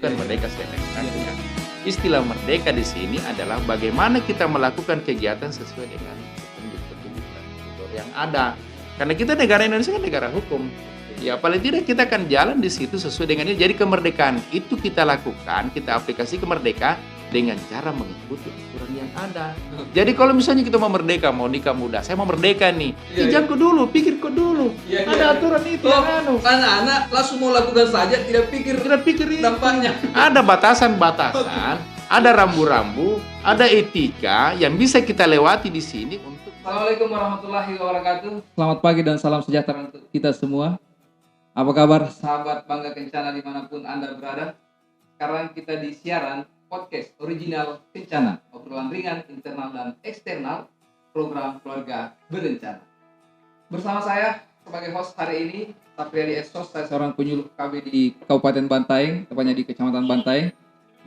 bukan merdeka seenak-enaknya. Istilah merdeka di sini adalah bagaimana kita melakukan kegiatan sesuai dengan petunjuk-petunjuk dan tutur yang ada. Karena kita negara Indonesia kan negara hukum. Ya paling tidak kita akan jalan di situ sesuai dengan ini. Jadi kemerdekaan itu kita lakukan, kita aplikasi kemerdekaan dengan cara mengikuti aturan yang ada. Jadi kalau misalnya kita mau merdeka, mau nikah muda, saya mau merdeka nih, kok dulu, pikir kok dulu. Ada aturan itu yang anak-anak langsung mau lakukan saja, tidak pikir dampaknya. Ada batasan-batasan, ada rambu-rambu, ada etika yang bisa kita lewati di sini untuk. Assalamualaikum warahmatullahi wabarakatuh. Selamat pagi dan salam sejahtera untuk kita semua. Apa kabar sahabat Bangga Kencana dimanapun Anda berada? Sekarang kita di siaran podcast original Kencana, obrolan ringan internal dan eksternal program keluarga berencana. Bersama saya sebagai host hari ini, Sapriadi Esos, saya seorang penyuluh KB di Kabupaten Bantaeng, tepatnya di Kecamatan Bantaeng.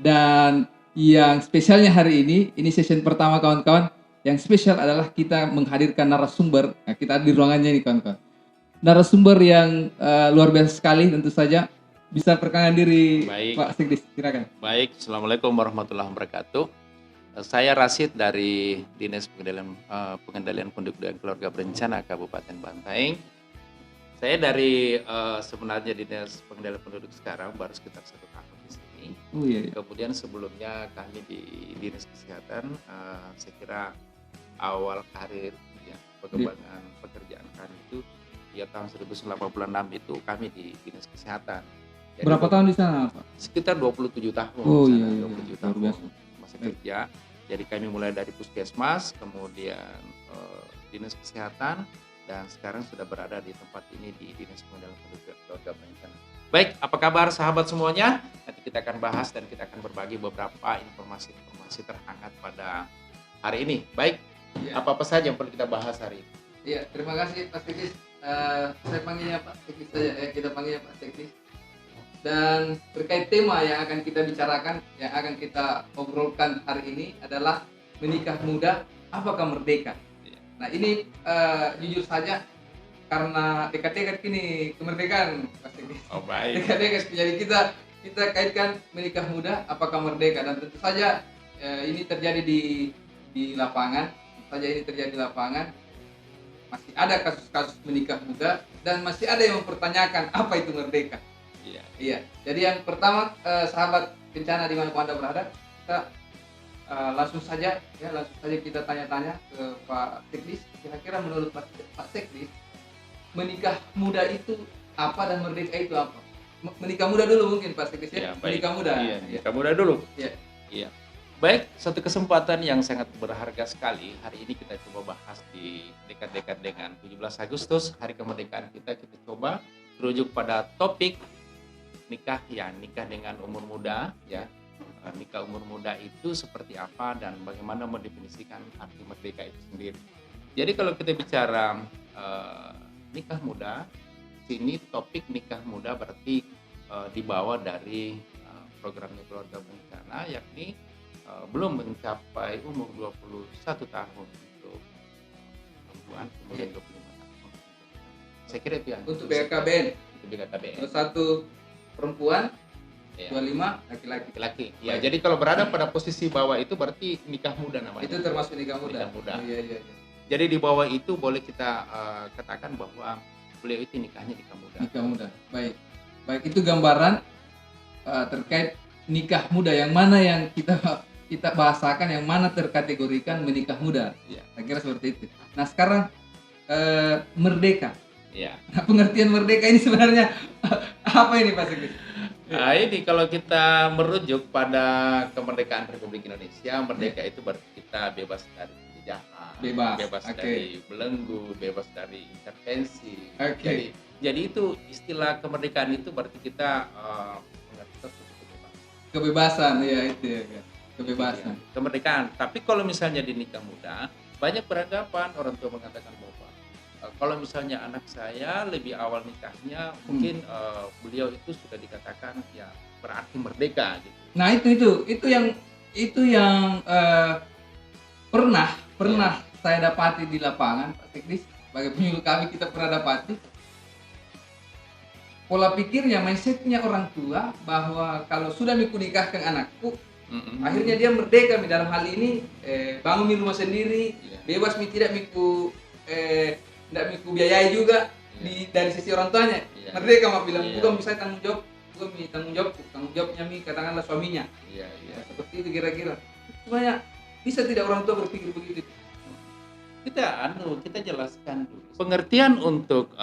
Dan yang spesialnya hari ini session pertama kawan-kawan. Yang spesial adalah kita menghadirkan narasumber. Nah, kita ada di ruangannya nih kawan-kawan. Narasumber yang luar biasa sekali tentu saja. Bisa perkenalkan diri. Baik. Pak Sigdis, silakan. Baik, Assalamualaikum warahmatullahi wabarakatuh. Saya Rasid dari Dinas Pengendalian Penduduk dan Keluarga Berencana Kabupaten Bantaeng. Saya dari sebenarnya Dinas Pengendalian Penduduk sekarang baru sekitar 1 tahun di sini. Kemudian sebelumnya kami di Dinas Kesehatan, saya kira awal karir ya, pengembangan pekerjaan kami itu ya tahun 1986 itu kami di Dinas Kesehatan. Jadi, berapa tahun di sana, Pak? Sekitar 27 tahun. 27 tahun masa kerja. Jadi kami mulai dari puskesmas, kemudian Dinas Kesehatan, dan sekarang sudah berada di tempat ini di Dinas Pengendalian Penduduk dan Keluarga Berencana. Baik, apa kabar sahabat semuanya? Nanti kita akan bahas dan kita akan berbagi beberapa informasi terhangat pada hari ini. Baik, apa-apa saja yang perlu kita bahas hari ini? Iya, terima kasih Pak Teknis. Saya panggilnya Pak Teknis saja, kita panggilnya Pak Teknis. Dan terkait tema yang akan kita bicarakan, yang akan kita obrolkan hari ini adalah menikah muda, apakah merdeka? Nah ini jujur saja karena dekat-dekat kini kemerdekaan, Pak Teknis. Oh baik. Dekat-dekat, jadi kita kaitkan menikah muda, apakah merdeka? Dan tentu saja ini terjadi di lapangan, masih ada kasus-kasus menikah muda dan masih ada yang mempertanyakan apa itu merdeka. Iya. Jadi yang pertama sahabat Kencana di mana Anda berada, kita langsung saja kita tanya-tanya ke Pak Teknis. Kira-kira menurut Pak Teknis, menikah muda itu apa dan merdeka itu apa? Menikah muda dulu mungkin Pak Teknis ya. Menikah muda. Iya, menikah muda dulu. Iya. Baik, satu kesempatan yang sangat berharga sekali. Hari ini kita coba bahas di dekat-dekat dengan 17 Agustus, hari kemerdekaan kita coba terujuk pada topik nikah dengan umur muda ya. Nikah umur muda itu seperti apa dan bagaimana mendefinisikan arti merdeka itu sendiri. Jadi kalau kita bicara nikah muda, sini topik nikah muda berarti dibawa dari programnya keluarga berencana, yakni belum mencapai umur 21 tahun untuk perempuan, kemudian 25 tahun. Saya kira itu yang untuk BKKBN. Terus satu perempuan, 25 laki-laki. Ya, jadi kalau berada pada posisi bawah itu berarti nikah muda namanya. Itu termasuk nikah muda. Iya. Jadi di bawah itu boleh kita katakan bahwa beliau itu nikahnya nikah muda. Baik itu gambaran terkait nikah muda yang mana yang kita bahasakan, yang mana terkategorikan menikah muda. Ya. Saya kira seperti itu. Nah sekarang merdeka. Ya. Nah, pengertian merdeka ini sebenarnya apa ini Pak Sigdis? Nah, ini kalau kita merujuk pada kemerdekaan Republik Indonesia, merdeka itu berarti kita bebas dari penjajahan, bebas dari belenggu, bebas dari intervensi. Jadi itu istilah kemerdekaan itu berarti kita kebebasan ya itu ya. Kebebasan. Kemerdekaan. Tapi kalau misalnya di nikah muda, banyak beranggapan orang tua mengatakan bahwa kalau misalnya anak saya lebih awal nikahnya, mungkin beliau itu sudah dikatakan ya berarti merdeka gitu. Nah itu yang pernah saya dapati di lapangan Pak Teknis, sebagai penyuluh kami kita pernah dapati pola pikirnya, mindsetnya orang tua bahwa kalau sudah miku nikahkan anakku, akhirnya dia merdeka dalam hal ini bangun di rumah sendiri, bebas tidak miku tidak miku biayai juga dari sisi orang tuanya. Merdeka mah bilang bukan bisa tanggung jawabnya katakanlah suaminya. Seperti itu kira-kira. Sebenarnya bisa tidak orang tua berpikir begitu? Kita jelaskan dulu. Pengertian untuk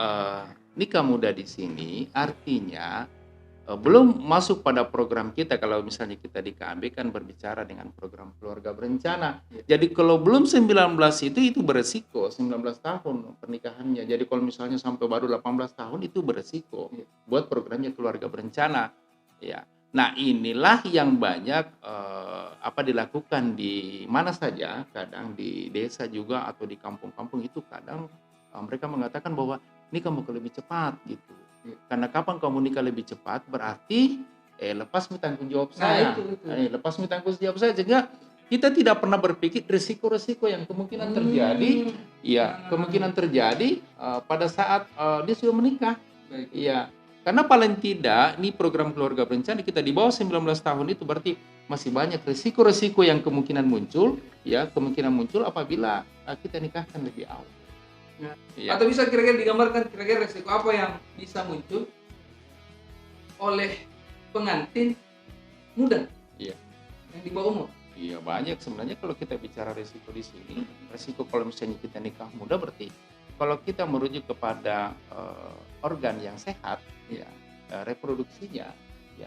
nikah muda di sini artinya belum masuk pada program kita. Kalau misalnya kita di KB kan berbicara dengan program keluarga berencana. Jadi kalau belum 19 itu beresiko 19 tahun pernikahannya. Jadi kalau misalnya sampai baru 18 tahun itu beresiko buat programnya keluarga berencana. Ya. Nah, inilah yang banyak dilakukan di mana saja, kadang di desa juga atau di kampung-kampung itu kadang mereka mengatakan bahwa nikah mau lebih cepat gitu. Karena kapan kamu nikah lebih cepat berarti lepas tanggung jawab saya. Lepas tanggung jawab saya, sehingga kita tidak pernah berpikir resiko-resiko yang kemungkinan terjadi. Kemungkinan terjadi pada saat dia sudah menikah. Karena paling tidak ini program keluarga berencana kita di bawah 19 tahun itu berarti masih banyak resiko-resiko yang kemungkinan muncul apabila kita nikahkan lebih awal. Atau bisa kira-kira digambarkan kira-kira resiko apa yang bisa muncul oleh pengantin muda yang di bawah umur? Banyak sebenarnya kalau kita bicara resiko di sini. Resiko kalau misalnya kita nikah muda berarti kalau kita merujuk kepada organ yang sehat, reproduksinya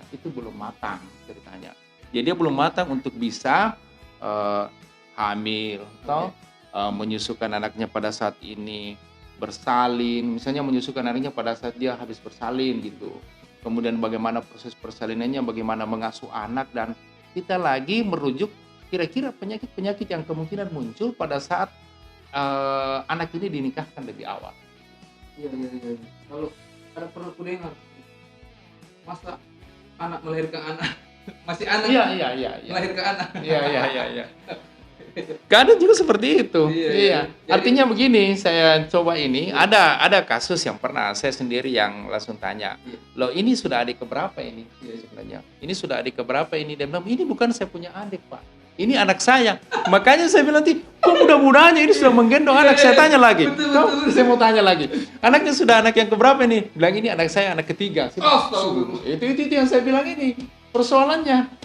itu belum matang ceritanya. Jadi dia belum matang untuk bisa hamil atau menyusukan anaknya pada saat ini, bersalin, misalnya menyusukan anaknya pada saat dia habis bersalin gitu. Kemudian bagaimana proses persalinannya, bagaimana mengasuh anak, dan kita lagi merujuk kira-kira penyakit-penyakit yang kemungkinan muncul pada saat anak ini dinikahkan lebih awal. Kalau ada pernah kudengar masa anak melahirkan anak masih anak melahirkan anak. Kadang juga seperti itu. Artinya begini, saya coba ini ada kasus yang pernah saya sendiri yang langsung tanya, loh ini sudah adik keberapa ini? Sebenarnya ini sudah adik keberapa ini? Dia bilang ini bukan saya punya adik pak, ini anak saya. Makanya saya bilang nanti kok mudah-mudahnya ini sudah menggendong anak. Saya tanya lagi, saya mau tanya lagi, anaknya sudah anak yang keberapa ini? Bilang ini anak saya anak ketiga. Itu yang saya bilang ini persoalannya.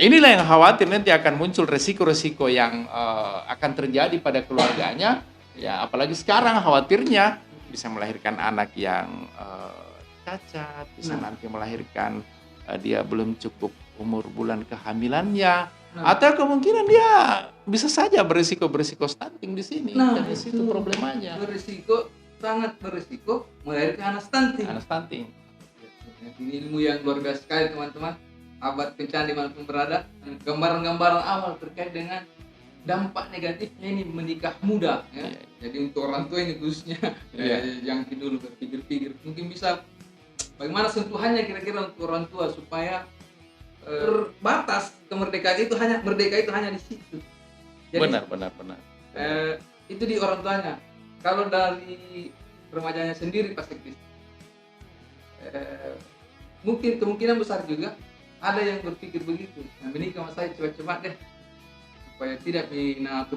Inilah yang khawatir nanti akan muncul resiko-resiko yang akan terjadi pada keluarganya. Apalagi sekarang khawatirnya bisa melahirkan anak yang cacat, bisa nanti melahirkan dia belum cukup umur bulan kehamilannya, atau kemungkinan dia bisa saja berisiko stunting di sini. Dari situ problemanya. Sangat berisiko melahirkan anak stunting. Ini ilmu yang luar biasa sekali teman-teman. Abad Kencana dimanapun berada, gambaran-gambaran awal terkait dengan dampak negatifnya ini menikah muda. Jadi untuk orang tua ini khususnya yang dulu berpikir-pikir mungkin bisa bagaimana sentuhannya kira-kira untuk orang tua supaya terbatas kemerdekaan itu hanya di situ. Jadi, benar. Itu di orang tuanya. Kalau dari remajanya sendiri pasti mungkin kemungkinan besar juga ada yang berpikir begitu. Menikah sama saya cepat-cepat deh supaya tidak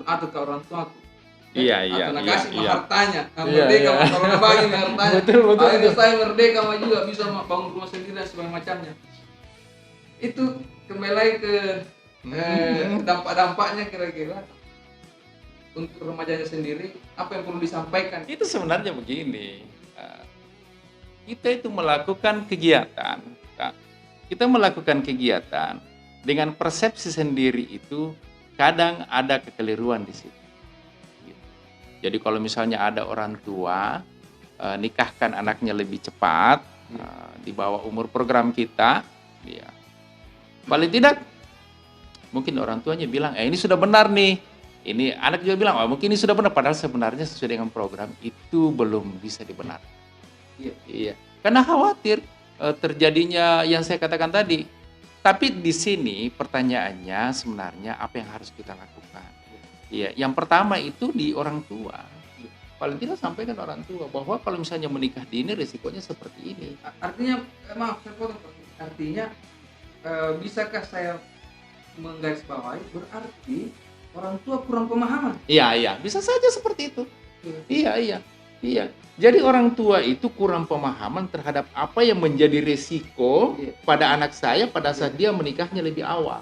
atur ke orang tuaku. Atau kasih hartanya. Merdeka kalau bagi hartanya. Betul. Saya merdeka juga bisa bangun rumah sendiri dan sebagainya macamnya. Itu kembali lagi ke dampak-dampaknya kira-kira untuk remajanya sendiri, apa yang perlu disampaikan? Itu sebenarnya begini, kita itu melakukan kegiatan, kita melakukan kegiatan dengan persepsi sendiri itu kadang ada kekeliruan di situ. Jadi kalau misalnya ada orang tua nikahkan anaknya lebih cepat di bawah umur program kita, paling tidak mungkin orang tuanya bilang, ini sudah benar nih. Ini anak juga bilang, mungkin ini sudah benar. Padahal sebenarnya sesuai dengan program itu belum bisa dibenarkan. Karena khawatir terjadinya yang saya katakan tadi. Tapi di sini pertanyaannya sebenarnya apa yang harus kita lakukan? Yang pertama itu di orang tua. paling tidak sampaikan orang tua bahwa kalau misalnya menikah dini risikonya seperti ini. Artinya, maaf saya potong Pak. Artinya bisakah saya menggarisbawahi berarti orang tua kurang pemahaman? Iya, bisa saja seperti itu. Iya. Iya. Jadi orang tua itu kurang pemahaman terhadap apa yang menjadi risiko Iya. pada anak saya pada saat dia menikahnya lebih awal.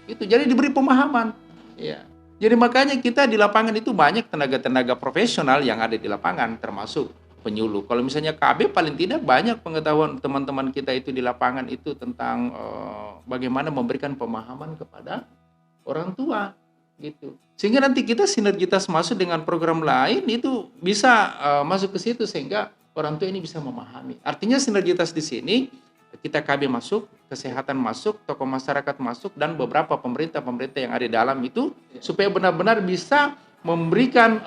Itu jadi diberi pemahaman. Iya. Jadi makanya kita di lapangan itu banyak tenaga-tenaga profesional yang ada di lapangan termasuk penyuluh. Kalau misalnya KB paling tidak banyak pengetahuan teman-teman kita itu di lapangan itu tentang bagaimana memberikan pemahaman kepada orang tua gitu. Sehingga nanti kita sinergitas masuk dengan program lain itu bisa masuk ke situ sehingga orang tua ini bisa memahami. Artinya sinergitas di sini kita KB masuk, kesehatan masuk, tokoh masyarakat masuk dan beberapa pemerintah yang ada di dalam itu supaya benar-benar bisa memberikan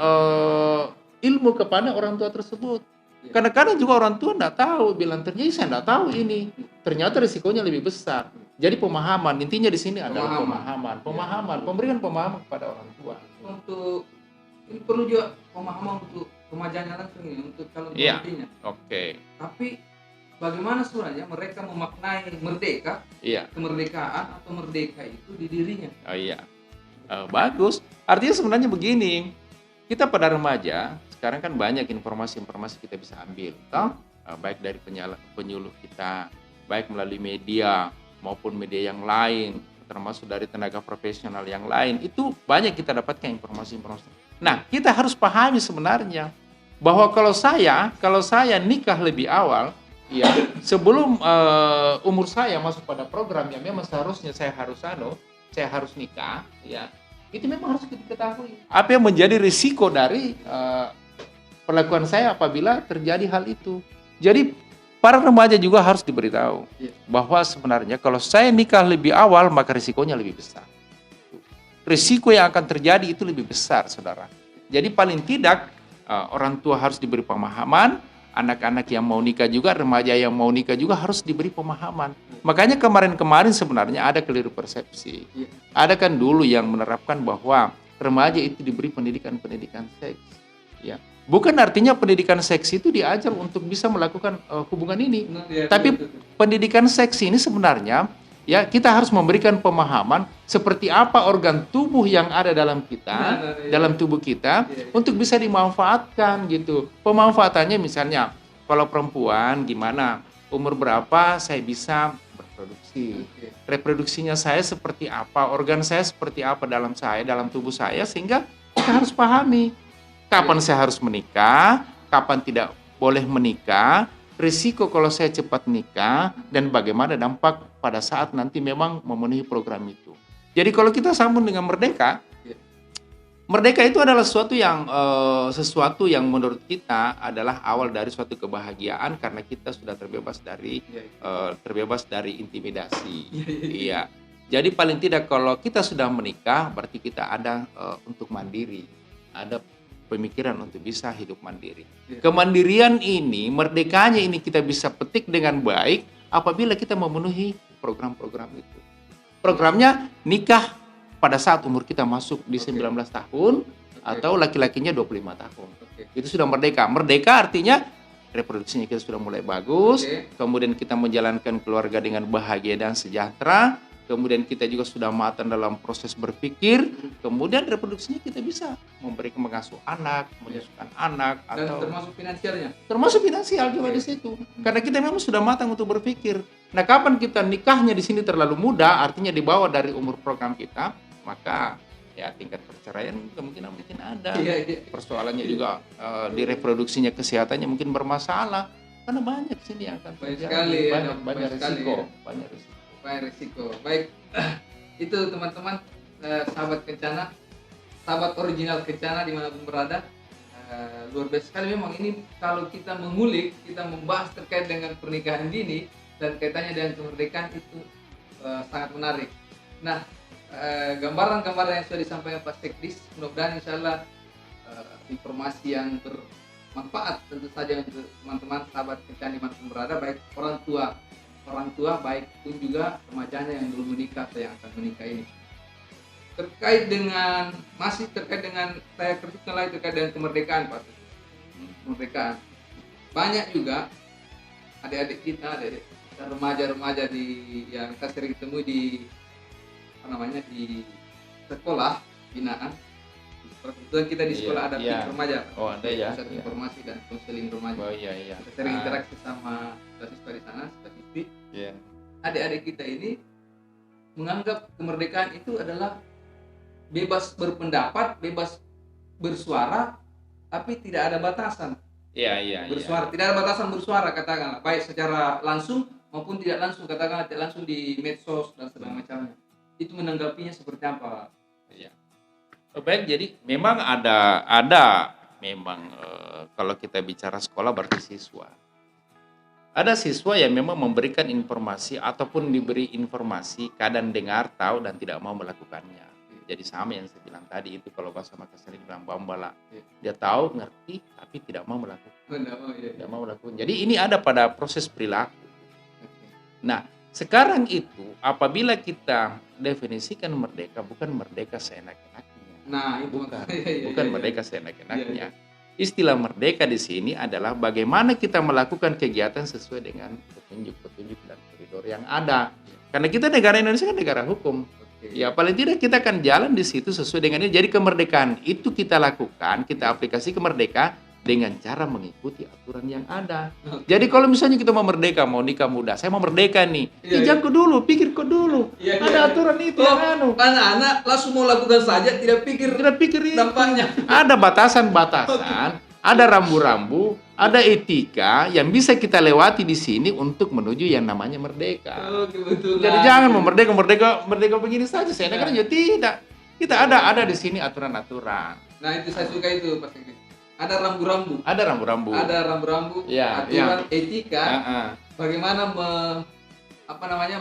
ilmu kepada orang tua tersebut. Kadang-kadang juga orang tua enggak tahu, bilang ternyata saya enggak tahu ini. Ternyata risikonya lebih besar. Jadi pemahaman, intinya di sini adalah pemahaman, memberikan pemahaman kepada orang tua. Untuk ini perlu juga pemahaman untuk remajanya langsung ini, untuk calon pemantinya. Oke. Tapi bagaimana sebenarnya mereka memaknai merdeka, kemerdekaan atau merdeka itu di dirinya? Bagus. Artinya sebenarnya begini, kita pada remaja sekarang kan banyak informasi-informasi kita bisa ambil, baik dari penyuluh kita, baik melalui media maupun media yang lain, termasuk dari tenaga profesional yang lain, itu banyak kita dapatkan informasi-informasi. Nah, kita harus pahami sebenarnya bahwa kalau saya nikah lebih awal, ya sebelum umur saya masuk pada program yang memang seharusnya saya harus nikah, ya itu memang harus diketahui. Apa yang menjadi risiko dari perlakuan saya apabila terjadi hal itu. Jadi para remaja juga harus diberitahu bahwa sebenarnya kalau saya nikah lebih awal maka risikonya lebih besar. Risiko yang akan terjadi itu lebih besar, saudara. Jadi paling tidak orang tua harus diberi pemahaman, anak-anak yang mau nikah juga, remaja yang mau nikah juga harus diberi pemahaman. Makanya kemarin-kemarin sebenarnya ada keliru persepsi. Ada kan dulu yang menerapkan bahwa remaja itu diberi pendidikan seks. Ya. Bukan artinya pendidikan seks itu diajar untuk bisa melakukan hubungan ini. Tapi pendidikan seks ini sebenarnya ya kita harus memberikan pemahaman seperti apa organ tubuh yang ada dalam kita, dalam tubuh kita untuk bisa dimanfaatkan gitu. Pemanfaatannya misalnya kalau perempuan gimana, umur berapa saya bisa berproduksi. Reproduksinya saya seperti apa, organ saya seperti apa dalam tubuh saya sehingga kita harus pahami kapan saya harus menikah, kapan tidak boleh menikah, risiko kalau saya cepat nikah, dan bagaimana dampak pada saat nanti memang memenuhi program itu. Jadi kalau kita sambung dengan merdeka, merdeka itu adalah sesuatu yang menurut kita adalah awal dari suatu kebahagiaan karena kita sudah terbebas dari intimidasi. Iya. Jadi paling tidak kalau kita sudah menikah, berarti kita ada untuk mandiri, ada pemikiran untuk bisa hidup mandiri. Kemandirian ini, merdekanya ini kita bisa petik dengan baik apabila kita memenuhi program-program itu. Programnya nikah pada saat umur kita masuk di 19 tahun atau laki-lakinya 25 tahun. Itu sudah merdeka. Merdeka artinya reproduksinya kita sudah mulai bagus, kemudian kita menjalankan keluarga dengan bahagia dan sejahtera, kemudian kita juga sudah matang dalam proses berpikir, kemudian reproduksinya kita bisa mengasuh anak, menyusukan anak, dan atau termasuk finansialnya. Termasuk finansial juga di situ. Karena kita memang sudah matang untuk berpikir. Nah, kapan kita nikahnya di sini terlalu muda, artinya di bawah dari umur program kita, maka ya tingkat perceraian kemungkinan mungkin ada. Persoalannya juga di reproduksinya, kesehatannya mungkin bermasalah. Karena banyak sini yang akan terjadi. Banyak risiko. Baik, itu teman-teman, sahabat Kencana, sahabat original Kencana dimanapun berada, luar biasa sekali memang ini kalau kita mengulik, kita membahas terkait dengan pernikahan dini dan kaitannya dengan kemerdekaan itu sangat menarik. Nah, gambaran-gambaran yang sudah disampaikan Pak Sekdis, mudah-mudahan insyaallah informasi yang bermanfaat tentu saja untuk teman-teman sahabat Kencana dimanapun berada, baik orang tua baik pun juga remajanya yang belum menikah atau yang akan menikah ini. Masih terkait dengan saya kritikkan lagi terkait dengan kemerdekaan, Pak. kemerdekaan. Banyak juga adik-adik kita, remaja-remaja yang kita sering ketemu di di sekolah binaan. Kebetulan kita di sekolah ada Iya. PIK remaja. Oh, ada ya. Pusat Iya. informasi dan konseling remaja. Oh iya. Kita sering interaksi sama siswa di sana, siswa. Iya. Adik-adik kita ini menganggap kemerdekaan itu adalah bebas berpendapat, bebas bersuara, tapi tidak ada batasan. Iya. Bersuara, tidak ada batasan bersuara, katakanlah, baik secara langsung maupun tidak langsung, katakanlah tidak langsung di medsos dan segala macamnya. Itu menanggapinya seperti apa? Iya. Baik, jadi memang ada memang kalau kita bicara sekolah berarti siswa. Ada siswa yang memang memberikan informasi ataupun diberi informasi, kadang dengar, tahu dan tidak mau melakukannya. Jadi sama yang saya bilang tadi itu, kalau bahasa Makassar dibilang bambala. Dia tahu, ngerti, tapi tidak mau melakukan. Tidak mau melakukan. Jadi ini ada pada proses perilaku. Nah, sekarang itu apabila kita definisikan merdeka, bukan merdeka seenak-enaknya. Nah, itu bukan merdeka seenak-enaknya. Istilah merdeka di sini adalah bagaimana kita melakukan kegiatan sesuai dengan petunjuk-petunjuk dan koridor yang ada. Karena kita negara Indonesia kan negara hukum. Ya, paling tidak kita akan jalan di situ sesuai dengan ini. Jadi kemerdekaan itu kita lakukan, kita aplikasi kemerdekaan dengan cara mengikuti aturan yang ada. Jadi kalau misalnya kita mau merdeka, mau nikah muda, saya mau merdeka nih. Kok dulu, pikir kok dulu. Ada aturan itu yang anak-anak langsung mau lakukan saja, tidak pikir dampaknya. Ada batasan-batasan, ada rambu-rambu, ada etika yang bisa kita lewati di sini untuk menuju yang namanya merdeka. Jadi jangan mau merdeka begini saja. Saya kan juga tidak. Kita ada di sini aturan-aturan. Nah, itu saya suka itu, Pak Sekdes. Ada rambu-rambu. Ya, aturan etika. Bagaimana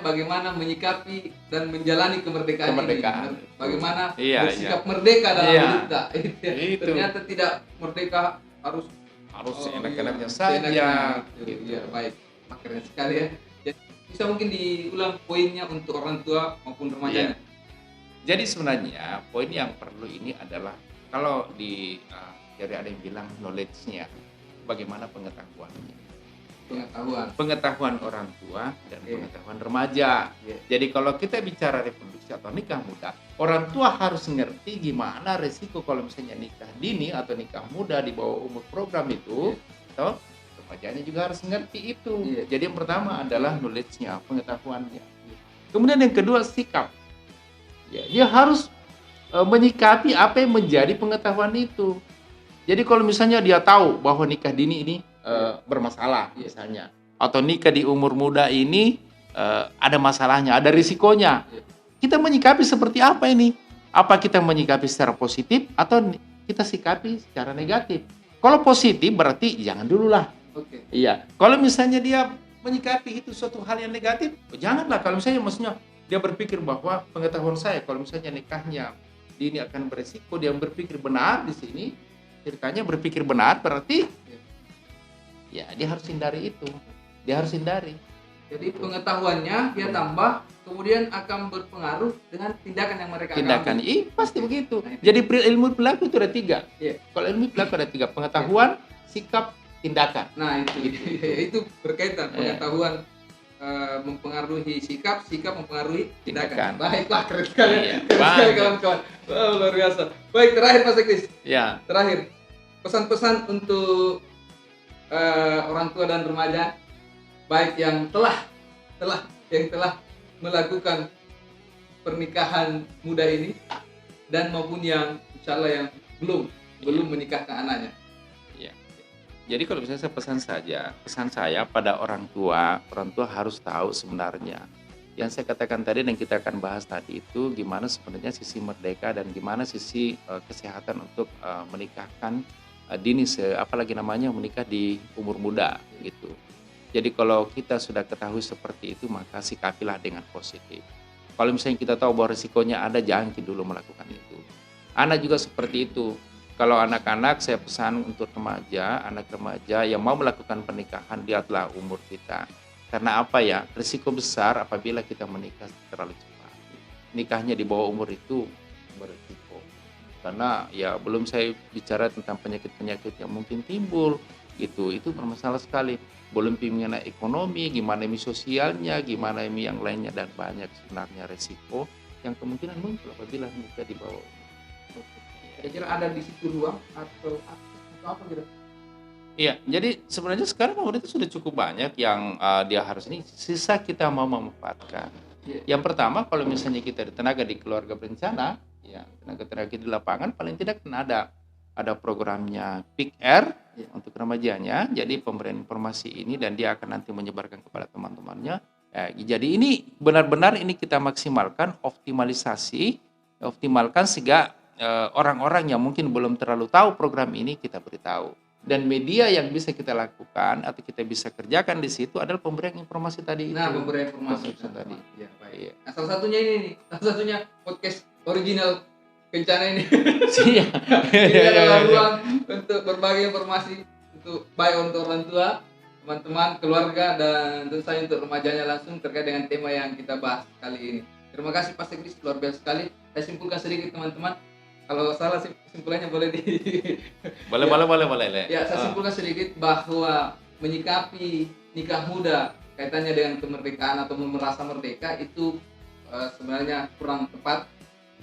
bagaimana menyikapi dan menjalani kemerdekaan ini. Bagaimana bersikap merdeka dalam hidup kita. Ternyata tidak merdeka harus enak-enaknya saja. Iya, baik. Keren sekali ya. Jadi, bisa mungkin diulang poinnya untuk orang tua maupun remajanya. Jadi sebenarnya poin yang perlu ini adalah kalau jadi ada yang bilang knowledge-nya, bagaimana pengetahuannya. Pengetahuan orang tua dan pengetahuan remaja. Jadi kalau kita bicara reproduksi atau nikah muda, orang tua harus ngerti gimana resiko kalau misalnya nikah dini atau nikah muda di bawah umur program itu, atau remajanya juga harus ngerti itu. Jadi yang pertama adalah knowledge-nya, pengetahuannya. Kemudian yang kedua sikap. Dia harus menyikapi apa yang menjadi pengetahuan itu. Jadi kalau misalnya dia tahu bahwa nikah dini ini bermasalah misalnya, atau nikah di umur muda ini ada masalahnya, ada risikonya, kita menyikapi seperti apa ini? Apa kita menyikapi secara positif atau kita sikapi secara negatif? Kalau positif berarti jangan dulu lah. Iya. Kalau misalnya dia menyikapi itu suatu hal yang negatif, janganlah. Kalau misalnya dia berpikir bahwa pengetahuan saya, kalau misalnya nikahnya dini akan beresiko, dia berpikir benar di sini. Ceritanya berpikir benar berarti ya dia harus hindari itu. Jadi pengetahuannya dia tambah, kemudian akan berpengaruh dengan tindakan yang mereka ambil. Pasti begitu. Jadi ilmu perilaku itu ada 3. Kalau ilmu perilaku ada 3, pengetahuan, sikap, tindakan. Nah itu berkaitan pengetahuan mempengaruhi sikap mempengaruhi tindakan. Baiklah, keren sekali. Kawan-kawan. Luar biasa. Baik, terakhir Pak Sekdes. Terakhir, pesan-pesan untuk orang tua dan remaja, baik yang telah melakukan pernikahan muda ini dan maupun yang insyaallah yang belum menikahkan anaknya. Jadi kalau misalnya pesan saya pada orang tua harus tahu sebenarnya yang saya katakan tadi dan kita akan bahas tadi itu gimana sebenarnya sisi merdeka dan gimana sisi kesehatan untuk menikahkan dini, apalagi namanya menikah di umur muda gitu. Jadi kalau kita sudah ketahui seperti itu, maka sikapilah dengan positif. Kalau misalnya kita tahu bahwa risikonya ada, jangan dulu melakukan itu. Anak juga seperti itu. Kalau anak-anak, saya pesan untuk anak remaja yang mau melakukan pernikahan, lihatlah umur kita. Karena apa ya, risiko besar apabila kita menikah terlalu cepat. Nikahnya di bawah umur itu berisiko. karena ya belum saya bicara tentang penyakit-penyakit yang mungkin timbul gitu, itu bermasalah sekali. Belum mengenai ekonomi, gimana ini sosialnya, gimana ini yang lainnya, dan banyak sebenarnya resiko yang kemungkinan muncul apabila kita dibawa. Kira-kira ada di situ ruang atau apa gitu? Iya, jadi sebenarnya sekarang pemerintah sudah cukup banyak yang dia harus ini, sisa kita mau memanfaatkan. Yang pertama, kalau misalnya kita tenaga di keluarga berencana, ya tenaga-tenaga di lapangan paling tidak kan ada programnya Pick Air untuk remajanya. Jadi pemberian informasi ini dan dia akan nanti menyebarkan kepada teman-temannya. Jadi ini benar-benar ini kita maksimalkan, optimalkan sehingga orang-orang yang mungkin belum terlalu tahu program ini kita beritahu. Dan media yang bisa kita lakukan atau kita bisa kerjakan di situ adalah pemberian informasi tadi itu. Nah, pemberian informasi tadi. Ya, baik. Iya. Nah, salah satunya ini nih, salah satunya podcast original Kencana ini. Iya. Ini adalah ruang untuk berbagi informasi untuk baik untuk orang tua, teman-teman, keluarga, dan tentu saja untuk remajanya langsung terkait dengan tema yang kita bahas kali ini. Terima kasih Pak Sekris, luar biasa sekali. Saya simpulkan sedikit teman-teman. Kalau salah kesimpulannya boleh Boleh. Ya, saya simpulkan sedikit bahwa menyikapi nikah muda kaitannya dengan kemerdekaan atau merasa merdeka itu sebenarnya kurang tepat.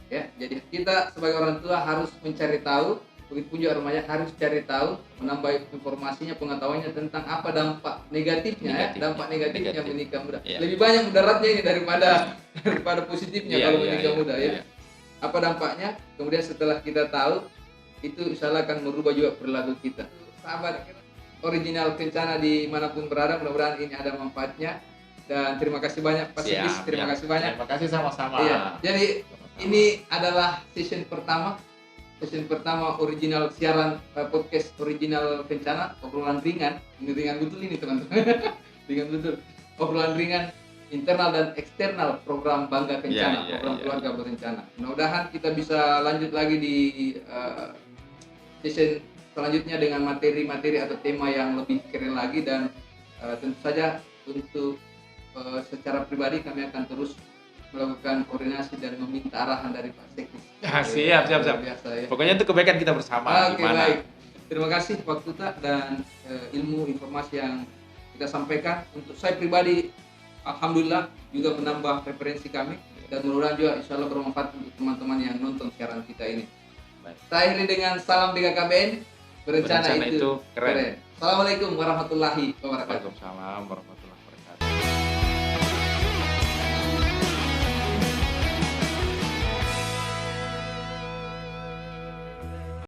Ya, jadi kita sebagai orang tua harus mencari tahu, begitu juga remaja harus cari tahu, menambah informasinya, pengetahuannya tentang apa dampak negatifnya. Dampak negatifnya menikah muda. Ya. Lebih banyak mudaratnya ini daripada positifnya kalau menikah muda ya. Apa dampaknya? Kemudian setelah kita tahu, itu insya Allah akan merubah juga perilaku kita. Sahabat original Kencana dimanapun berada, mudah-mudahan ini ada manfaatnya. Dan terima kasih banyak Pak Sigis, terima kasih banyak. Terima kasih sama-sama. Iya. Jadi ini adalah session pertama original siaran podcast original Kencana, obrolan ringan. Ini ringan betul ini teman-teman. Ringan betul. Obrolan ringan internal dan eksternal program Bangga Kencana, program keluarga berencana. Mudah-mudahan kita bisa lanjut lagi di session selanjutnya dengan materi-materi atau tema yang lebih keren lagi, dan tentu saja untuk secara pribadi kami akan terus melakukan koordinasi dan meminta arahan dari Pak Sekis. Siap. Biasa, ya. Pokoknya itu kebaikan kita bersama. Oke, baik. Terima kasih waktu dan ilmu informasi yang kita sampaikan. Untuk saya pribadi, alhamdulillah juga menambah referensi kami, dan mudah-mudahan juga insya Allah bermanfaat untuk teman-teman yang nonton siaran kita ini. Saya akhiri dengan salam BKKBN, berencana itu keren. Assalamualaikum warahmatullahi wabarakatuh. Waalaikumsalam warahmatullahi wabarakatuh.